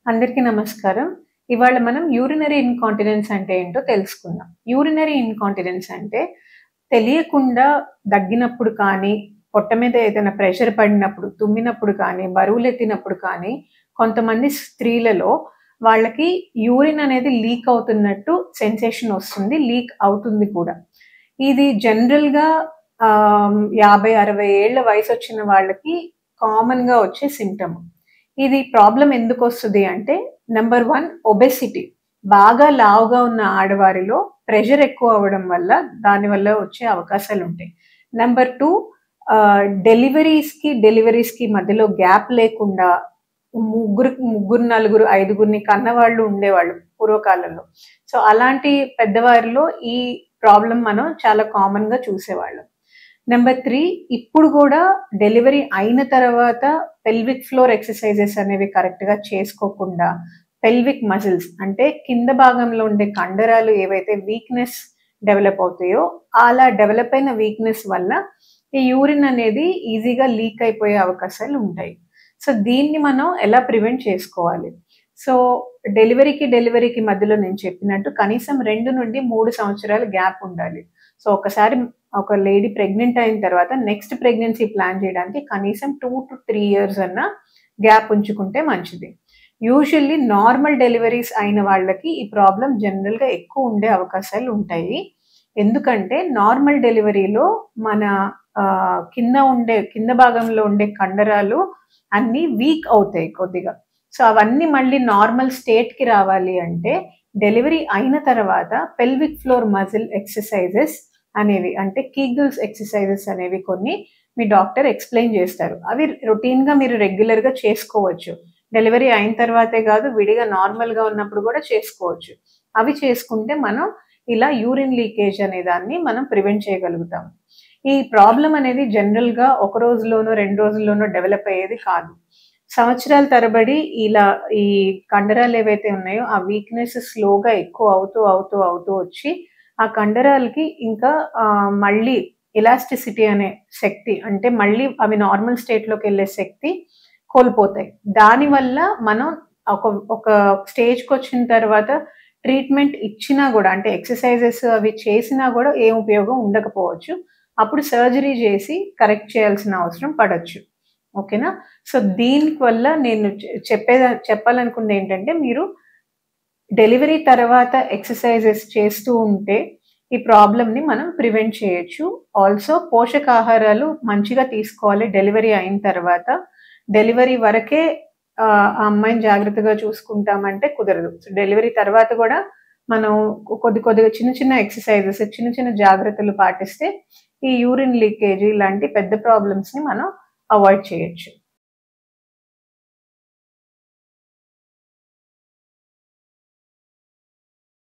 అందరికీ నమస్కారం. ఇవాళ మనం యూరినరీ ఇన్‌కాంటినెన్స్ అంటే ఏంటో తెలుసుకుందాం. యూరినరీ ఇన్‌కాంటినెన్స్ అంటే తెలియకుండా దగ్గినప్పుడు కానీ, పొట్ట మీద ఏదైనా ప్రెషర్ పడినప్పుడు, తుమ్మినప్పుడు కానీ, బరువులెత్తినప్పుడు కానీ, కొంతమంది స్త్రీలలో వాళ్ళకి యూరిన్ అనేది లీక్ అవుతున్నట్టు సెన్సేషన్ వస్తుంది. లీక్ అవుతుంది కూడా. ఇది జనరల్‌గా 50, 60 ఏళ్ల వయసొచ్చిన వాళ్ళకి కామన్‌గా వచ్చే సింప్టమ్. ఇది ప్రాబ్లమ్ ఎందుకొస్తది అంటే నంబర్ 1 ఒబెసిటీ. బాగా లావుగా ఉన్న ఆడవారిలో ప్రెషర్ ఎక్కువ అవ్వడం వల్ల దానివల్ల వచ్చే అవకాశాలుంటాయి. నంబర్ 2 డెలివరీస్‌కి మధ్యలో గ్యాప్ లేకుండా ముగ్గురు, నలుగురు, ఐదుగురిని కన్నవాళ్ళు ఉండేవాళ్ళు పూర్వకాలంలో. సో, అలాంటి పెద్దవారిలో ఈ ప్రాబ్లమ్ మనం చాలా కామన్‌గా చూసేవాళ్ళం. నంబర్ 3 ఇప్పుడు గూడా డెలివరీ అయిన తర్వాత పెల్విక్ ఫ్లోర్ ఎక్సర్‌సైజెస్ అనేవి కరెక్ట్‌గా చేసుకోకుండా, పెల్విక్ మజిల్స్ అంటే కింద భాగంలో ఉండే కండరాలు ఏవైతే వీక్‌నెస్ డెవలప్ అవుతాయో, అలా డెవలప్ అయిన వీక్‌నెస్ వల్ల ఈ యూరిన్ అనేది ఈజీగా లీక్ అయిపోయే అవకాశాలుంటాయి. సో, దీన్ని మనం ఎలా ప్రివెంట్ చేసుకోవాలి? సో, డెలివరీకి మధ్యలో నేను చెప్పినట్టు కనీసం 2-3 సంవత్సరాలు గ్యాప్ ఉండాలి. సో, ఒకసారి ఒక లేడీ ప్రెగ్నెంట్ అయిన తర్వాత నెక్స్ట్ ప్రెగ్నెన్సీ ప్లాన్ చేయడానికి కనీసం 2-3 ఇయర్స్ అన్నా గ్యాప్ ఉంచుకుంటే మంచిది. యూజువల్లీ నార్మల్ డెలివరీస్ అయిన వాళ్ళకి ఈ ప్రాబ్లమ్ జనరల్‌గా ఎక్కువ ఉండే అవకాశాలు ఉంటాయి. ఎందుకంటే నార్మల్ డెలివరీలో మన కింద భాగంలో ఉండే కండరాలు అన్నీ వీక్ అవుతాయి కొద్దిగా. సో, అవన్నీ మళ్ళీ నార్మల్ స్టేట్‌కి రావాలి అంటే డెలివరీ అయిన తర్వాత పెల్విక్ ఫ్లోర్ మజిల్ ఎక్సర్‌సైజెస్ అనేవి అంటే కీగల్స్ ఎక్సర్‌సైజెస్ అనేవి కొన్ని మీ డాక్టర్ ఎక్స్‌ప్లెయిన్ చేస్తారు. అవి రొటీన్‌గా మీరు రెగ్యులర్‌గా చేసుకోవచ్చు. డెలివరీ అయిన తర్వాతే కాదు విడిగా నార్మల్‌గా ఉన్నప్పుడు కూడా చేసుకోవచ్చు. అవి చేసుకుంటే మనం ఇలా యూరిన్ లీకేజ్ అనే దాన్ని మనం ప్రివెంట్ చేయగలుగుతాం. ఈ ప్రాబ్లమ్ అనేది జనరల్‌గా ఒక రోజులోనో, 2 రోజుల్లోనో డెవలప్ అయ్యేది కాదు. సంవత్సరాల తరబడి ఇలా ఈ కండరాలు ఏవైతే ఉన్నాయో ఆ వీక్‌నెస్ స్లోగా ఎక్కువ అవుతూ వచ్చి ఆ కండరాలకి ఇంకా మళ్ళీ ఎలాస్టిసిటీ అనే శక్తి అంటే మళ్ళీ అవి నార్మల్ స్టేట్‌లోకెళ్ళే శక్తి కోల్పోతాయి. దానివల్ల మనం ఒక స్టేజ్‌కొచ్చిన తర్వాత ట్రీట్మెంట్ ఇచ్చినా గూడా అంటే ఎక్సర్‌సైజెస్ అవి చేసినా గూడా ఏం ఉపయోగం ఉండకపోవచ్చు. అప్పుడు సర్జరీ చేసి కరెక్ట్ చేయాల్సిన అవసరం పడొచ్చు. ఓకేనా? సో, దీనికి వల్ల నేను చెప్పాలనుకుందేంటంటే మీరు డెలివరీ తర్వాత ఎక్సర్‌సైజెస్ చేస్తూ ఉంటే ఈ ప్రాబ్లమ్‌ని మనం ప్రివెంట్ చేయొచ్చు. ఆల్సో పోషకాహారాలు మంచిగా తీసుకోవాలి డెలివరీ అయిన తర్వాత. డెలివరీ వరకే ఆ అమ్మాయిని జాగ్రత్తగా చూసుకుంటామంటే కుదరదు. సో, డెలివరీ తర్వాత గూడా మనం కొద్దిగా చిన్న ఎక్సర్‌సైజెస్, చిన్న జాగ్రత్తలు పాటిస్తే ఈ యూరిన్ లీకేజ్ ఇలాంటి పెద్ద ప్రాబ్లమ్స్‌ని మనం అవాయిడ్ చేయొచ్చు.